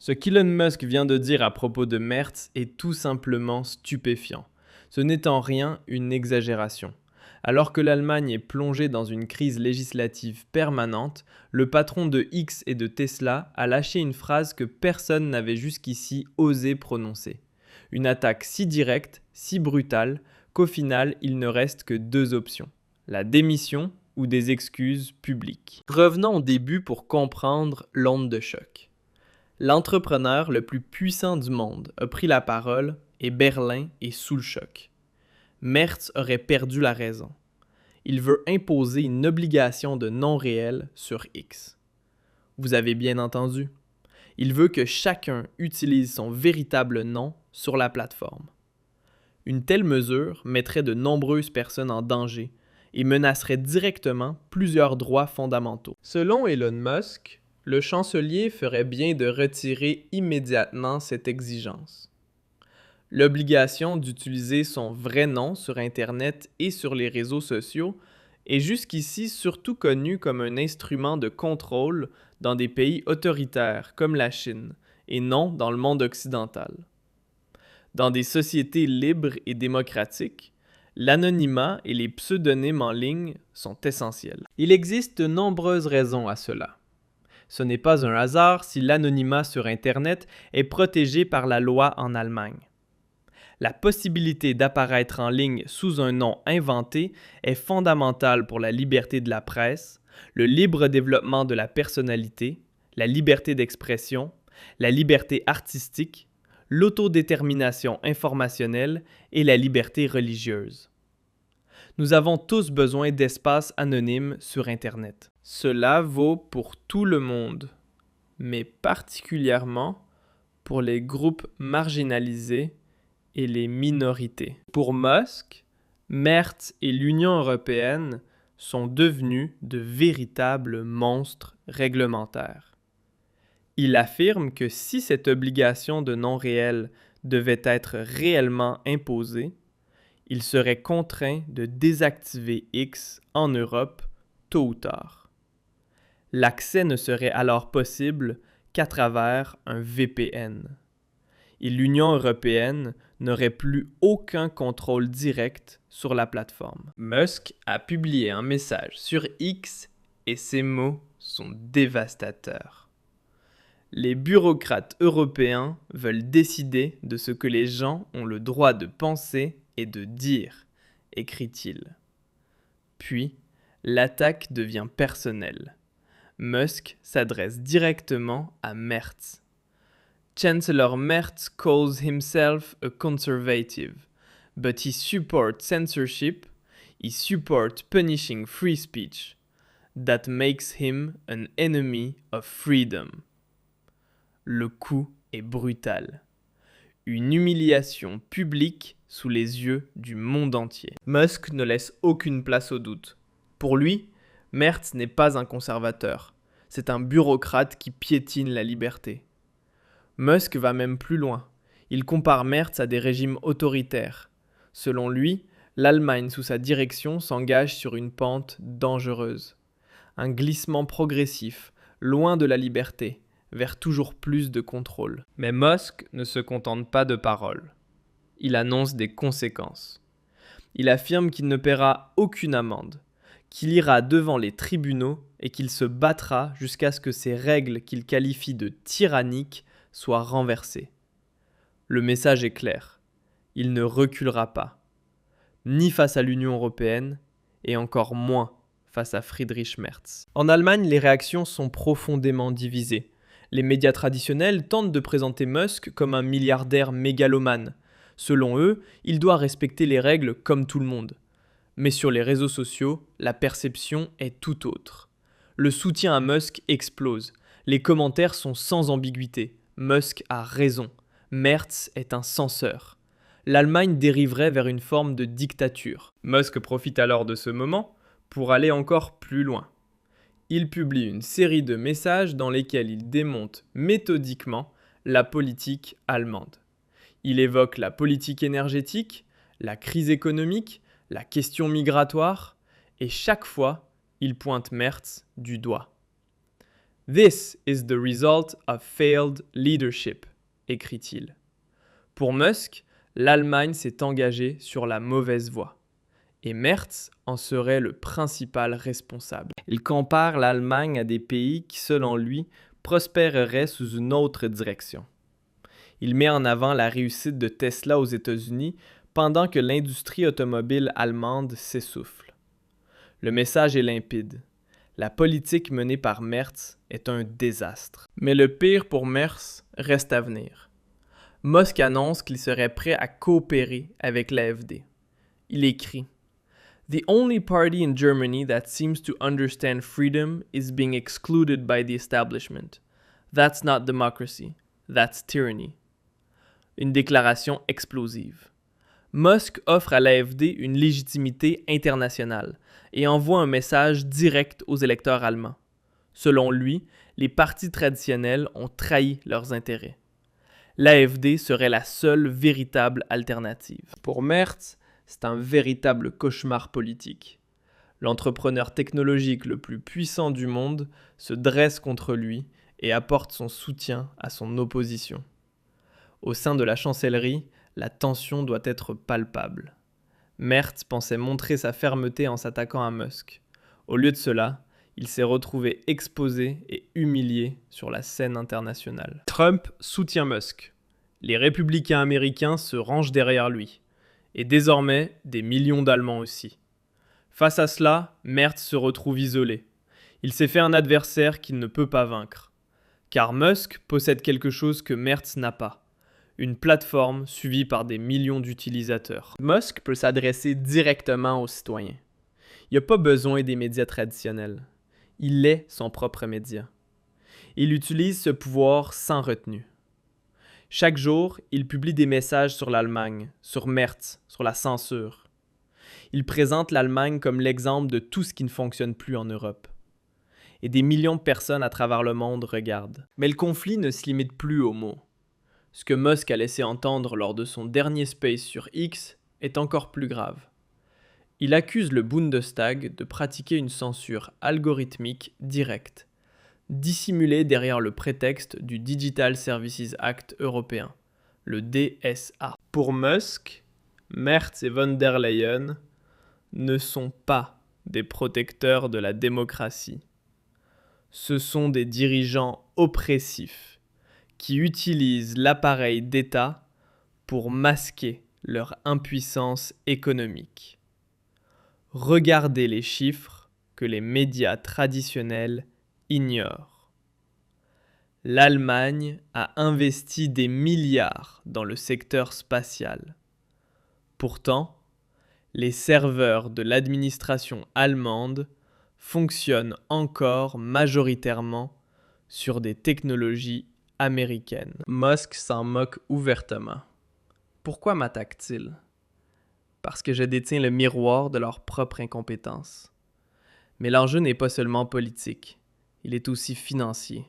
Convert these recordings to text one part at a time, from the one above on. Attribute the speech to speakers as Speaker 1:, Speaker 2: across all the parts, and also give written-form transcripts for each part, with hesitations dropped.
Speaker 1: Ce qu'Elon Musk vient de dire à propos de Merz est tout simplement stupéfiant. Ce n'est en rien une exagération. Alors que l'Allemagne est plongée dans une crise législative permanente, le patron de X et de Tesla a lâché une phrase que personne n'avait jusqu'ici osé prononcer. Une attaque si directe, si brutale, qu'au final, il ne reste que deux options. La démission ou des excuses publiques. Revenons au début pour comprendre l'onde de choc. L'entrepreneur le plus puissant du monde a pris la parole et Berlin est sous le choc. Merz aurait perdu la raison. Il veut imposer une obligation de non réel sur X. Vous avez bien entendu. Il veut que chacun utilise son véritable nom sur la plateforme. Une telle mesure mettrait de nombreuses personnes en danger et menacerait directement plusieurs droits fondamentaux. Selon Elon Musk, le chancelier ferait bien de retirer immédiatement cette exigence. L'obligation d'utiliser son vrai nom sur Internet et sur les réseaux sociaux est jusqu'ici surtout connue comme un instrument de contrôle dans des pays autoritaires comme la Chine et non dans le monde occidental. Dans des sociétés libres et démocratiques, l'anonymat et les pseudonymes en ligne sont essentiels. Il existe de nombreuses raisons à cela. Ce n'est pas un hasard si l'anonymat sur Internet est protégé par la loi en Allemagne. La possibilité d'apparaître en ligne sous un nom inventé est fondamentale pour la liberté de la presse, le libre développement de la personnalité, la liberté d'expression, la liberté artistique, l'autodétermination informationnelle et la liberté religieuse. Nous avons tous besoin d'espaces anonymes sur Internet. Cela vaut pour tout le monde, mais particulièrement pour les groupes marginalisés et les minorités. Pour Musk, Merz et l'Union européenne sont devenus de véritables monstres réglementaires. Il affirme que si cette obligation de non réel devait être réellement imposée, il serait contraint de désactiver X en Europe tôt ou tard. L'accès ne serait alors possible qu'à travers un VPN. Et l'Union européenne n'aurait plus aucun contrôle direct sur la plateforme. Musk a publié un message sur X et ces mots sont dévastateurs. Les bureaucrates européens veulent décider de ce que les gens ont le droit de penser et de dire, écrit-il. Puis, l'attaque devient personnelle. Musk s'adresse directement à Merz. Chancellor Merz calls himself a conservative, but he supports censorship, he supports punishing free speech. That makes him an enemy of freedom. Le coup est brutal. Une humiliation publique sous les yeux du monde entier. Musk ne laisse aucune place au doute. Pour lui, Merz n'est pas un conservateur. C'est un bureaucrate qui piétine la liberté. Musk va même plus loin. Il compare Merz à des régimes autoritaires. Selon lui, l'Allemagne sous sa direction s'engage sur une pente dangereuse. Un glissement progressif, loin de la liberté, vers toujours plus de contrôle. Mais Musk ne se contente pas de paroles. Il annonce des conséquences. Il affirme qu'il ne paiera aucune amende, qu'il ira devant les tribunaux et qu'il se battra jusqu'à ce que ces règles qu'il qualifie de tyranniques soient renversées. Le message est clair. Il ne reculera pas, ni face à l'Union européenne et encore moins face à Friedrich Merz. En Allemagne, les réactions sont profondément divisées. Les médias traditionnels tentent de présenter Musk comme un milliardaire mégalomane. Selon eux, il doit respecter les règles comme tout le monde. Mais sur les réseaux sociaux, la perception est tout autre. Le soutien à Musk explose. Les commentaires sont sans ambiguïté. Musk a raison. Merz est un censeur. L'Allemagne dériverait vers une forme de dictature. Musk profite alors de ce moment pour aller encore plus loin. Il publie une série de messages dans lesquels il démonte méthodiquement la politique allemande. Il évoque la politique énergétique, la crise économique, la question migratoire, et chaque fois, il pointe Merz du doigt. This is the result of failed leadership, écrit-il. Pour Musk, l'Allemagne s'est engagée sur la mauvaise voie. Et Merz en serait le principal responsable. Il compare l'Allemagne à des pays qui, selon lui, prospéreraient sous une autre direction. Il met en avant la réussite de Tesla aux États-Unis pendant que l'industrie automobile allemande s'essouffle. Le message est limpide. La politique menée par Merz est un désastre. Mais le pire pour Merz reste à venir. Musk annonce qu'il serait prêt à coopérer avec l'AfD. Il écrit « The only party in Germany that seems to understand freedom is being excluded by the establishment. That's not democracy, that's tyranny. » Une déclaration explosive. Musk offre à l'AfD une légitimité internationale et envoie un message direct aux électeurs allemands. Selon lui, les partis traditionnels ont trahi leurs intérêts. L'AfD serait la seule véritable alternative. Pour Merz, c'est un véritable cauchemar politique. L'entrepreneur technologique le plus puissant du monde se dresse contre lui et apporte son soutien à son opposition. Au sein de la chancellerie, la tension doit être palpable. Merz pensait montrer sa fermeté en s'attaquant à Musk. Au lieu de cela, il s'est retrouvé exposé et humilié sur la scène internationale. Trump soutient Musk. Les républicains américains se rangent derrière lui. Et désormais, des millions d'Allemands aussi. Face à cela, Merz se retrouve isolé. Il s'est fait un adversaire qu'il ne peut pas vaincre. Car Musk possède quelque chose que Merz n'a pas. Une plateforme suivie par des millions d'utilisateurs. Musk peut s'adresser directement aux citoyens. Il n'a pas besoin des médias traditionnels. Il est son propre média. Il utilise ce pouvoir sans retenue. Chaque jour, il publie des messages sur l'Allemagne, sur Merz, sur la censure. Il présente l'Allemagne comme l'exemple de tout ce qui ne fonctionne plus en Europe. Et des millions de personnes à travers le monde regardent. Mais le conflit ne se limite plus aux mots. Ce que Musk a laissé entendre lors de son dernier space sur X est encore plus grave. Il accuse le Bundestag de pratiquer une censure algorithmique directe, dissimulée derrière le prétexte du Digital Services Act européen, le DSA. Pour Musk, Merz et von der Leyen ne sont pas des protecteurs de la démocratie. Ce sont des dirigeants oppressifs qui utilisent l'appareil d'État pour masquer leur impuissance économique. Regardez les chiffres que les médias traditionnels ignorent. L'Allemagne a investi des milliards dans le secteur spatial. Pourtant, les serveurs de l'administration allemande fonctionnent encore majoritairement sur des technologies américaine. Musk s'en moque ouvertement. Pourquoi m'attaque-t-il? Parce que je détiens le miroir de leur propre incompétence. Mais l'enjeu n'est pas seulement politique, il est aussi financier.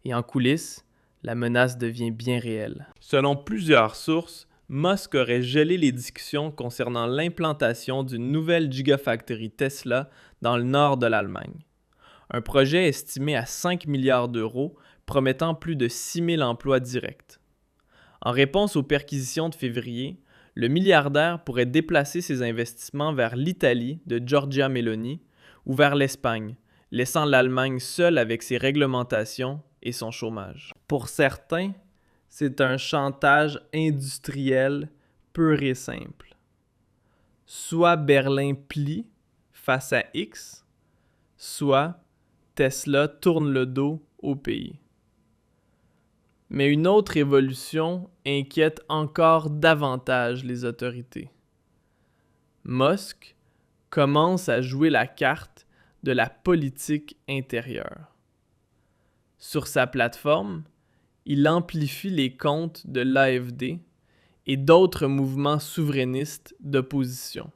Speaker 1: Et en coulisses, la menace devient bien réelle. Selon plusieurs sources, Musk aurait gelé les discussions concernant l'implantation d'une nouvelle Gigafactory Tesla dans le nord de l'Allemagne. Un projet estimé à 5 milliards d'euros promettant plus de 6 000 emplois directs. En réponse aux perquisitions de février, le milliardaire pourrait déplacer ses investissements vers l'Italie de Giorgia Meloni ou vers l'Espagne, laissant l'Allemagne seule avec ses réglementations et son chômage. Pour certains, c'est un chantage industriel pur et simple. Soit Berlin plie face à X, soit Tesla tourne le dos au pays. Mais une autre évolution inquiète encore davantage les autorités. Musk commence à jouer la carte de la politique intérieure. Sur sa plateforme, il amplifie les comptes de l'AfD et d'autres mouvements souverainistes d'opposition.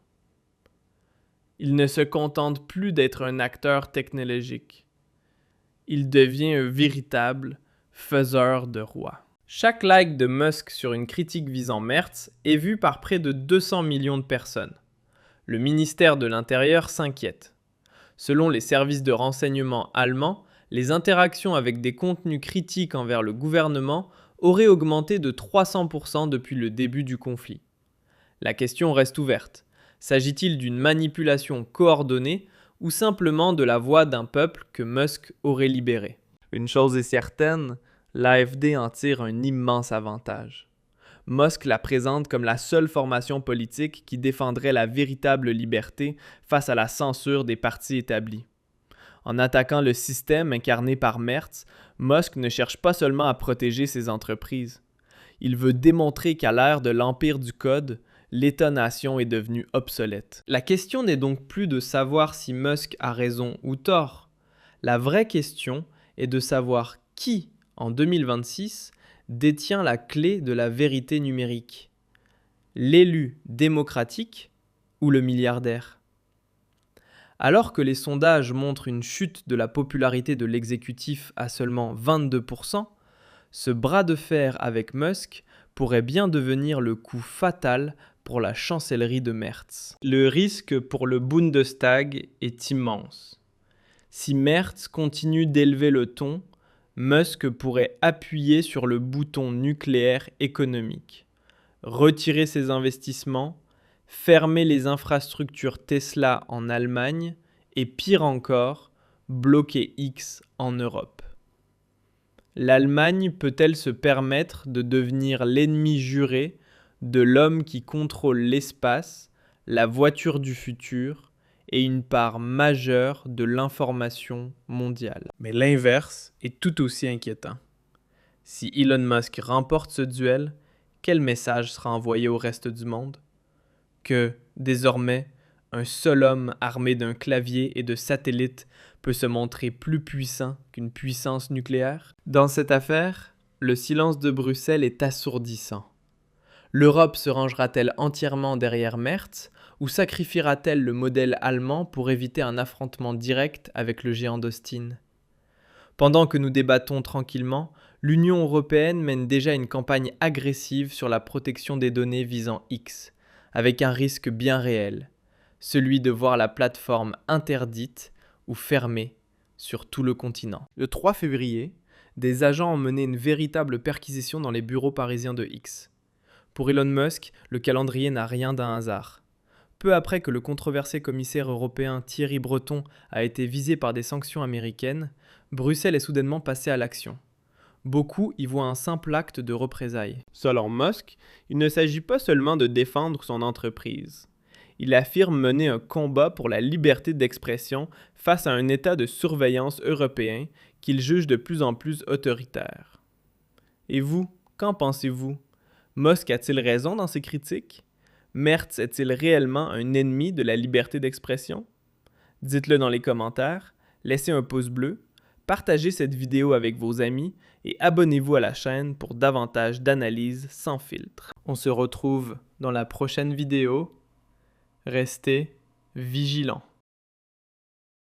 Speaker 1: Il ne se contente plus d'être un acteur technologique. Il devient un véritable faiseur de rois. Chaque like de Musk sur une critique visant Merz est vu par près de 200 millions de personnes. Le ministère de l'Intérieur s'inquiète. Selon les services de renseignement allemands, les interactions avec des contenus critiques envers le gouvernement auraient augmenté de 300% depuis le début du conflit. La question reste ouverte. S'agit-il d'une manipulation coordonnée ou simplement de la voix d'un peuple que Musk aurait libéré? Une chose est certaine, l'AfD en tire un immense avantage. Musk la présente comme la seule formation politique qui défendrait la véritable liberté face à la censure des partis établis. En attaquant le système incarné par Merz, Musk ne cherche pas seulement à protéger ses entreprises. Il veut démontrer qu'à l'ère de l'empire du code, l'État-nation est devenu obsolète. La question n'est donc plus de savoir si Musk a raison ou tort. La vraie question est de savoir qui, en 2026, détient la clé de la vérité numérique. L'élu démocratique ou le milliardaire? Alors que les sondages montrent une chute de la popularité de l'exécutif à seulement 22%, ce bras de fer avec Musk pourrait bien devenir le coup fatal pour la chancellerie de Merz. Le risque pour le Bundestag est immense. Si Merz continue d'élever le ton, Musk pourrait appuyer sur le bouton nucléaire économique, retirer ses investissements, fermer les infrastructures Tesla en Allemagne et pire encore, bloquer X en Europe. L'Allemagne peut-elle se permettre de devenir l'ennemi juré de l'homme qui contrôle l'espace, la voiture du futur et une part majeure de l'information mondiale? Mais l'inverse est tout aussi inquiétant. Si Elon Musk remporte ce duel, quel message sera envoyé au reste du monde? Que, désormais, un seul homme armé d'un clavier et de satellites peut se montrer plus puissant qu'une puissance nucléaire? Dans cette affaire, le silence de Bruxelles est assourdissant. L'Europe se rangera-t-elle entièrement derrière Merz ou sacrifiera-t-elle le modèle allemand pour éviter un affrontement direct avec le géant d'Austin? Pendant que nous débattons tranquillement, l'Union européenne mène déjà une campagne agressive sur la protection des données visant X, avec un risque bien réel, celui de voir la plateforme interdite ou fermée sur tout le continent. Le 3 février, des agents ont mené une véritable perquisition dans les bureaux parisiens de X. Pour Elon Musk, le calendrier n'a rien d'un hasard. Peu après que le controversé commissaire européen Thierry Breton a été visé par des sanctions américaines, Bruxelles est soudainement passée à l'action. Beaucoup y voient un simple acte de représailles. Selon Musk, il ne s'agit pas seulement de défendre son entreprise. Il affirme mener un combat pour la liberté d'expression face à un état de surveillance européen qu'il juge de plus en plus autoritaire. Et vous, qu'en pensez-vous? Musk a-t-il raison dans ses critiques? Merz est-il réellement un ennemi de la liberté d'expression? Dites-le dans les commentaires, laissez un pouce bleu, partagez cette vidéo avec vos amis et abonnez-vous à la chaîne pour davantage d'analyses sans filtre. On se retrouve dans la prochaine vidéo. Restez vigilants.